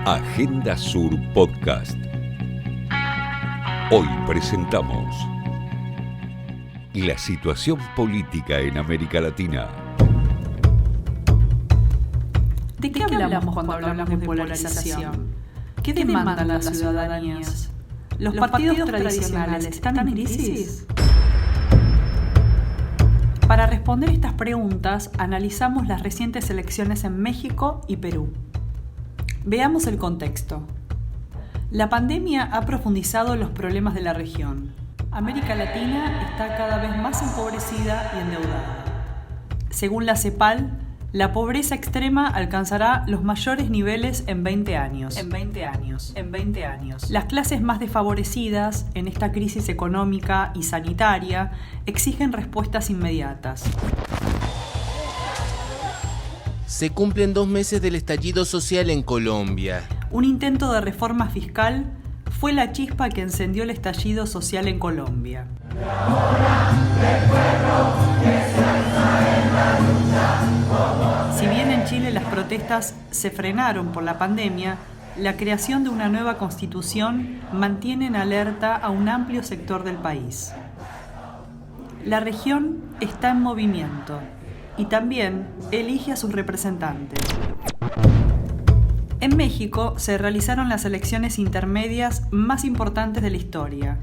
Agenda Sur Podcast. Hoy presentamos la situación política en América Latina. ¿De qué hablamos cuando hablamos de polarización? ¿Qué demandan las ciudadanías? ¿Los partidos tradicionales están en crisis? Para responder estas preguntas, analizamos las recientes elecciones en México y Perú. Veamos el contexto. La pandemia ha profundizado los problemas de la región. América Latina está cada vez más empobrecida y endeudada. Según la CEPAL, la pobreza extrema alcanzará los mayores niveles en 20 años. Las clases más desfavorecidas en esta crisis económica y sanitaria exigen respuestas inmediatas. Se cumplen 2 meses del estallido social en Colombia. Un intento de reforma fiscal fue la chispa que encendió el estallido social en Colombia. Si bien en Chile las protestas se frenaron por la pandemia, la creación de una nueva constitución mantiene en alerta a un amplio sector del país. La región está en movimiento y también elige a sus representantes. En México se realizaron las elecciones intermedias más importantes de la historia.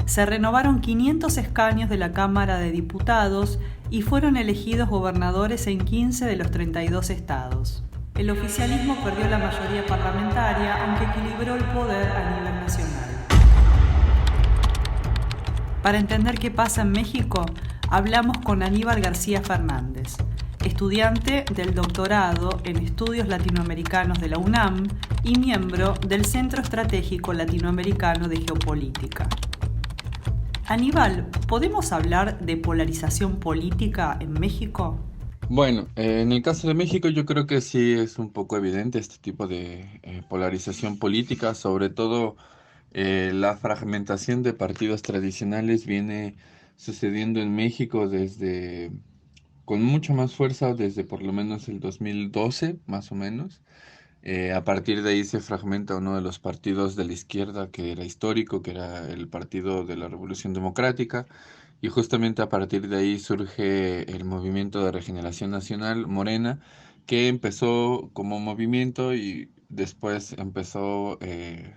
Se renovaron 500 escaños de la Cámara de Diputados y fueron elegidos gobernadores en 15 de los 32 estados. El oficialismo perdió la mayoría parlamentaria, aunque equilibró el poder a nivel nacional. Para entender qué pasa en México, hablamos con Aníbal García Fernández, estudiante del doctorado en Estudios Latinoamericanos de la UNAM y miembro del Centro Estratégico Latinoamericano de Geopolítica. Aníbal, ¿podemos hablar de polarización política en México? Bueno, en el caso de México yo creo que sí es un poco evidente este tipo de polarización política, sobre todo la fragmentación de partidos tradicionales viene sucediendo en México con mucha más fuerza desde por lo menos el 2012, más o menos. A partir de ahí se fragmenta uno de los partidos de la izquierda que era histórico, que era el Partido de la Revolución Democrática, y justamente a partir de ahí surge el Movimiento de Regeneración Nacional, Morena, que empezó como movimiento y después empezó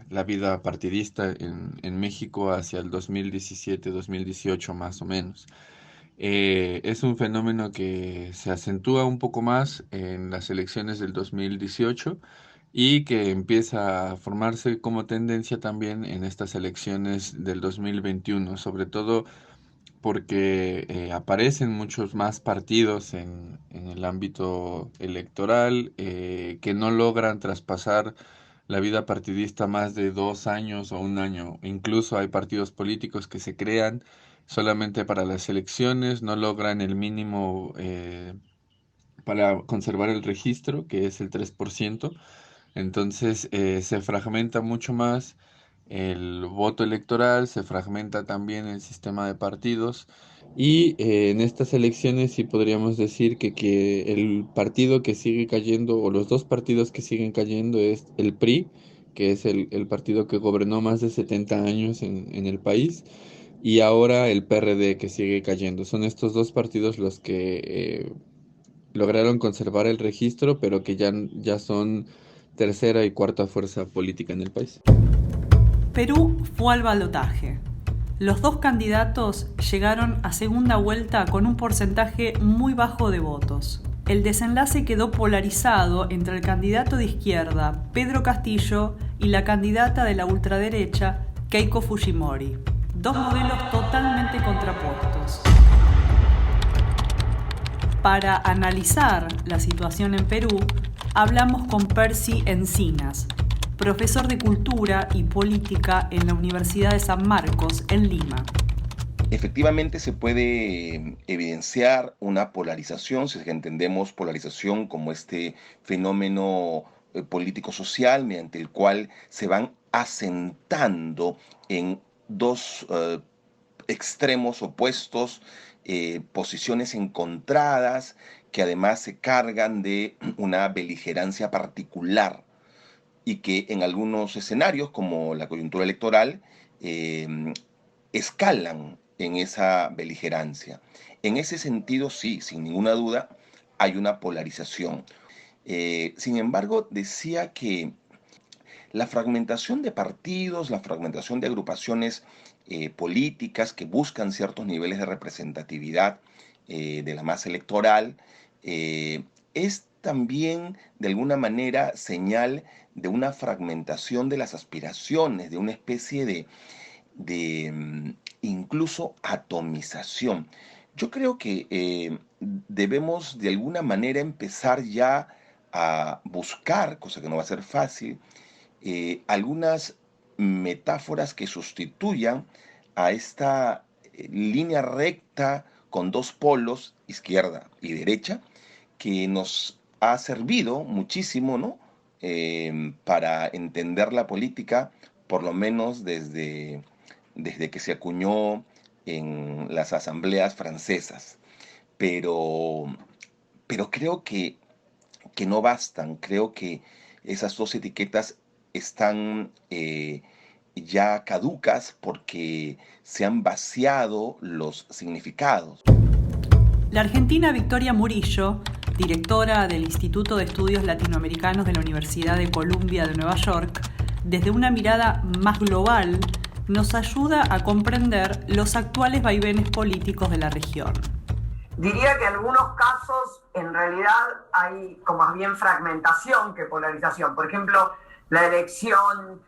la vida partidista en México hacia el 2017-2018 más o menos. Es un fenómeno que se acentúa un poco más en las elecciones del 2018 y que empieza a formarse como tendencia también en estas elecciones del 2021, sobre todo porque aparecen muchos más partidos en el ámbito electoral que no logran traspasar la vida partidista más de 2 años o un año. Incluso hay partidos políticos que se crean solamente para las elecciones, no logran el mínimo para conservar el registro, que es el 3%. Entonces se fragmenta mucho más el voto electoral, se fragmenta también el sistema de partidos y en estas elecciones sí podríamos decir que el partido que sigue cayendo o los dos partidos que siguen cayendo es el PRI, que es el partido que gobernó más de 70 años en el país, y ahora el PRD que sigue cayendo. Son estos dos partidos los que lograron conservar el registro, pero que ya son tercera y cuarta fuerza política en el país. Perú fue al balotaje. Los dos candidatos llegaron a segunda vuelta con un porcentaje muy bajo de votos. El desenlace quedó polarizado entre el candidato de izquierda, Pedro Castillo, y la candidata de la ultraderecha, Keiko Fujimori. Dos modelos totalmente contrapuestos. Para analizar la situación en Perú, hablamos con Percy Encinas, profesor de Cultura y Política en la Universidad de San Marcos, en Lima. Efectivamente se puede evidenciar una polarización, si es que entendemos polarización como este fenómeno político-social mediante el cual se van asentando en dos extremos opuestos, posiciones encontradas que además se cargan de una beligerancia particular y que en algunos escenarios, como la coyuntura electoral, escalan en esa beligerancia. En ese sentido, sí, sin ninguna duda, hay una polarización. Sin embargo, decía que la fragmentación de partidos, la fragmentación de agrupaciones políticas que buscan ciertos niveles de representatividad de la masa electoral, es también de alguna manera señal de una fragmentación de las aspiraciones, de una especie de incluso atomización. Yo creo que debemos de alguna manera empezar ya a buscar, cosa que no va a ser fácil, algunas metáforas que sustituyan a esta línea recta con dos polos, izquierda y derecha, que nos ha servido muchísimo, ¿no? Para entender la política, por lo menos desde que se acuñó en las asambleas francesas. Pero creo que no bastan, creo que esas dos etiquetas están ya caducas porque se han vaciado los significados. La argentina Victoria Murillo, directora del Instituto de Estudios Latinoamericanos de la Universidad de Columbia de Nueva York, desde una mirada más global, nos ayuda a comprender los actuales vaivenes políticos de la región. Diría que en algunos casos, en realidad, hay como más bien fragmentación que polarización. Por ejemplo, la elección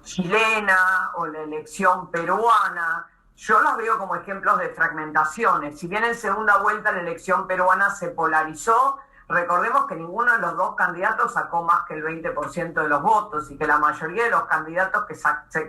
chilena o la elección peruana, yo los veo como ejemplos de fragmentaciones. Si bien en segunda vuelta la elección peruana se polarizó, recordemos que ninguno de los dos candidatos sacó más que el 20% de los votos y que la mayoría de los candidatos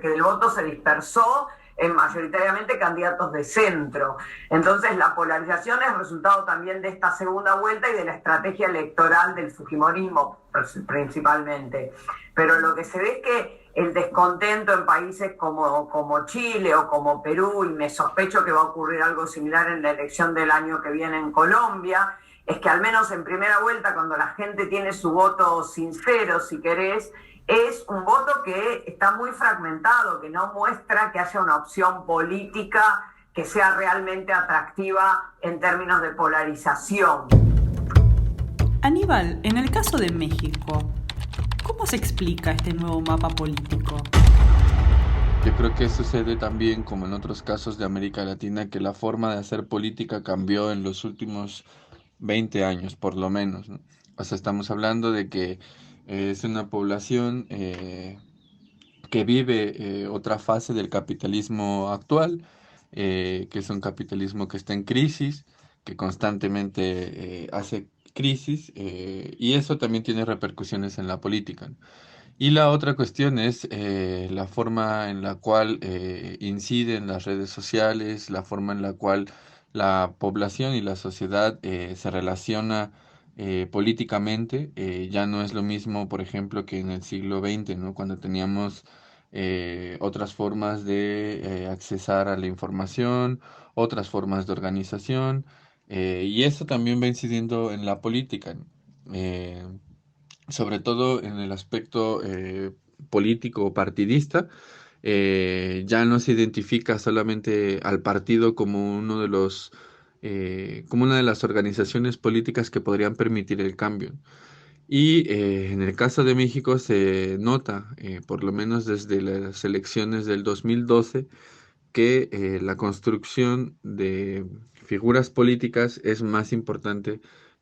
que el voto se dispersó en mayoritariamente candidatos de centro. Entonces la polarización es resultado también de esta segunda vuelta y de la estrategia electoral del fujimorismo principalmente. Pero lo que se ve es que el descontento en países como Chile o como Perú, y me sospecho que va a ocurrir algo similar en la elección del año que viene en Colombia, es que al menos en primera vuelta, cuando la gente tiene su voto sincero, si querés, es un voto que está muy fragmentado, que no muestra que haya una opción política que sea realmente atractiva en términos de polarización. Aníbal, en el caso de México, ¿cómo se explica este nuevo mapa político? Yo creo que sucede también, como en otros casos de América Latina, que la forma de hacer política cambió en los últimos 20 años, por lo menos, ¿no? O sea, estamos hablando de que es una población que vive otra fase del capitalismo actual, que es un capitalismo que está en crisis, que constantemente hace crisis, y eso también tiene repercusiones en la política, ¿no? Y la otra cuestión es la forma en la cual inciden las redes sociales, la forma en la cual la población y la sociedad se relaciona políticamente. Ya no es lo mismo, por ejemplo, que en el siglo XX, ¿no? Cuando teníamos otras formas de accesar a la información, otras formas de organización, y eso también va incidiendo en la política, ¿no? Sobre todo en el aspecto político o partidista. Ya no se identifica solamente al partido como uno de los como una de las organizaciones políticas que podrían permitir el cambio. Y en el caso de México se nota, por lo menos desde las elecciones del 2012, que la construcción de figuras políticas es más importante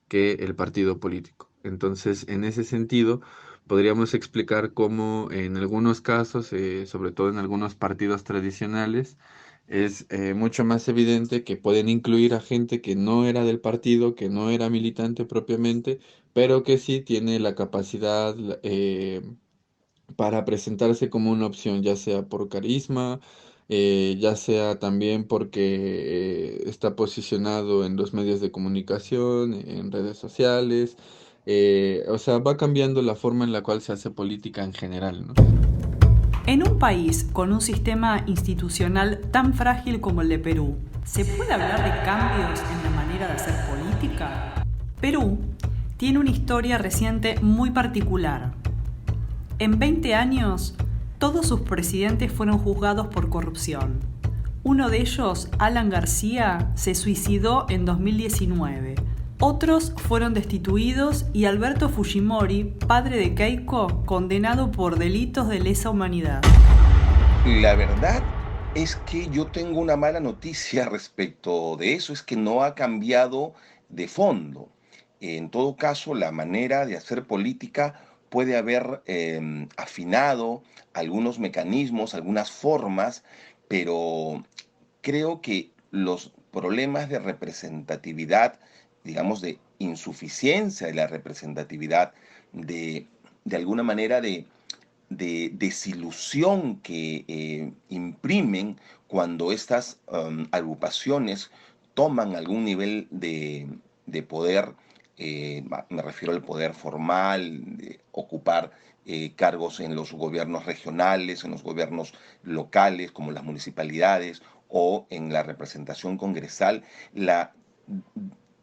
que el partido político. Entonces, en ese sentido, podríamos explicar cómo en algunos casos, sobre todo en algunos partidos tradicionales, es mucho más evidente que pueden incluir a gente que no era del partido, que no era militante propiamente, pero que sí tiene la capacidad para presentarse como una opción, ya sea por carisma, ya sea también porque está posicionado en los medios de comunicación, en redes sociales. O sea, va cambiando la forma en la cual se hace política en general, ¿no? En un país con un sistema institucional tan frágil como el de Perú, ¿se puede hablar de cambios en la manera de hacer política? Perú tiene una historia reciente muy particular. En 20 años, todos sus presidentes fueron juzgados por corrupción. Uno de ellos, Alan García, se suicidó en 2019. Otros fueron destituidos y Alberto Fujimori, padre de Keiko, condenado por delitos de lesa humanidad. La verdad es que yo tengo una mala noticia respecto de eso, es que no ha cambiado de fondo. En todo caso, la manera de hacer política puede haber afinado algunos mecanismos, algunas formas, pero creo que los problemas de representatividad, digamos de insuficiencia de la representatividad, de alguna manera de desilusión que imprimen cuando estas agrupaciones toman algún nivel de poder, me refiero al poder formal, de ocupar cargos en los gobiernos regionales, en los gobiernos locales como las municipalidades o en la representación congresal, la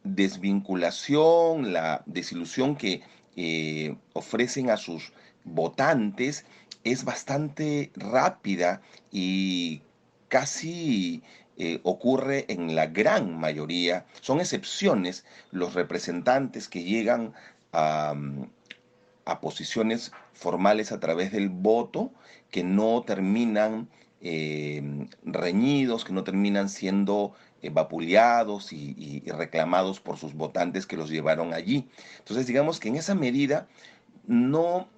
desvinculación, la desilusión que ofrecen a sus votantes es bastante rápida y casi ocurre en la gran mayoría. Son excepciones los representantes que llegan a posiciones formales a través del voto, que no terminan reñidos, que no terminan siendo vapuleados y reclamados por sus votantes que los llevaron allí. Entonces, digamos que en esa medida no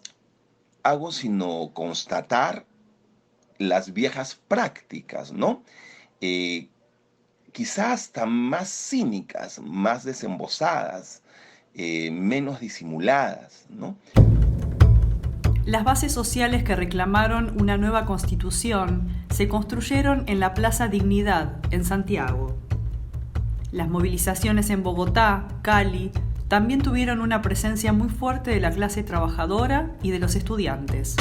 hago sino constatar las viejas prácticas, ¿no? Quizás hasta más cínicas, más desembosadas, menos disimuladas, ¿no? Las bases sociales que reclamaron una nueva constitución se construyeron en la Plaza Dignidad, en Santiago. Las movilizaciones en Bogotá, Cali, también tuvieron una presencia muy fuerte de la clase trabajadora y de los estudiantes.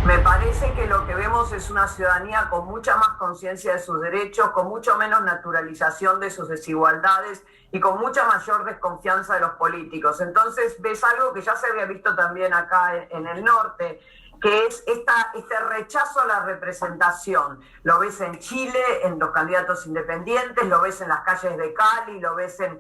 Me parece que lo que vemos es una ciudadanía con mucha más conciencia de sus derechos, con mucho menos naturalización de sus desigualdades y con mucha mayor desconfianza de los políticos. Entonces ves algo que ya se había visto también acá en el norte, que es este rechazo a la representación. Lo ves en Chile, en los candidatos independientes, lo ves en las calles de Cali, lo ves en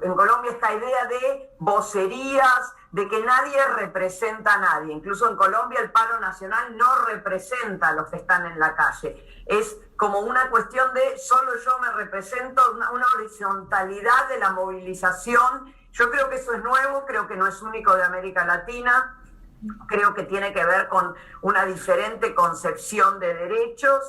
Colombia, esta idea de vocerías, de que nadie representa a nadie. Incluso en Colombia el paro nacional no representa a los que están en la calle. Es como una cuestión de solo yo me represento, una horizontalidad de la movilización. Yo creo que eso es nuevo, creo que no es único de América Latina. Creo que tiene que ver con una diferente concepción de derechos,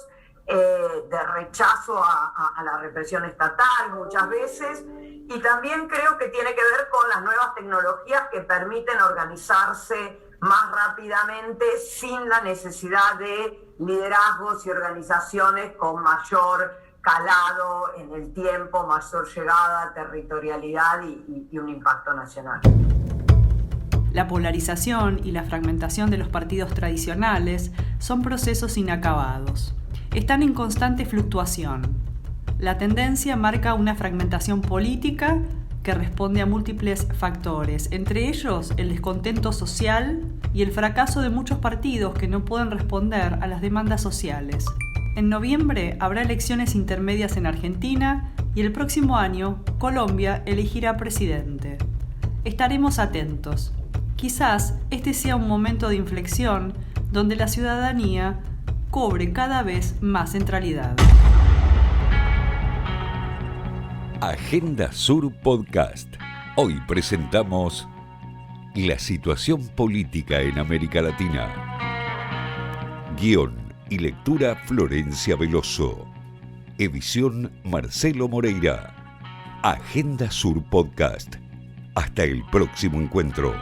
de rechazo a la represión estatal muchas veces, y también creo que tiene que ver con las nuevas tecnologías que permiten organizarse más rápidamente sin la necesidad de liderazgos y organizaciones con mayor calado en el tiempo, mayor llegada, territorialidad y un impacto nacional. La polarización y la fragmentación de los partidos tradicionales son procesos inacabados. Están en constante fluctuación. La tendencia marca una fragmentación política que responde a múltiples factores, entre ellos el descontento social y el fracaso de muchos partidos que no pueden responder a las demandas sociales. En noviembre habrá elecciones intermedias en Argentina y el próximo año Colombia elegirá presidente. Estaremos atentos. Quizás este sea un momento de inflexión donde la ciudadanía cobre cada vez más centralidad. Agenda Sur Podcast. Hoy presentamos la situación política en América Latina. Guión y lectura Florencia Veloso. Edición Marcelo Moreira. Agenda Sur Podcast. Hasta el próximo encuentro.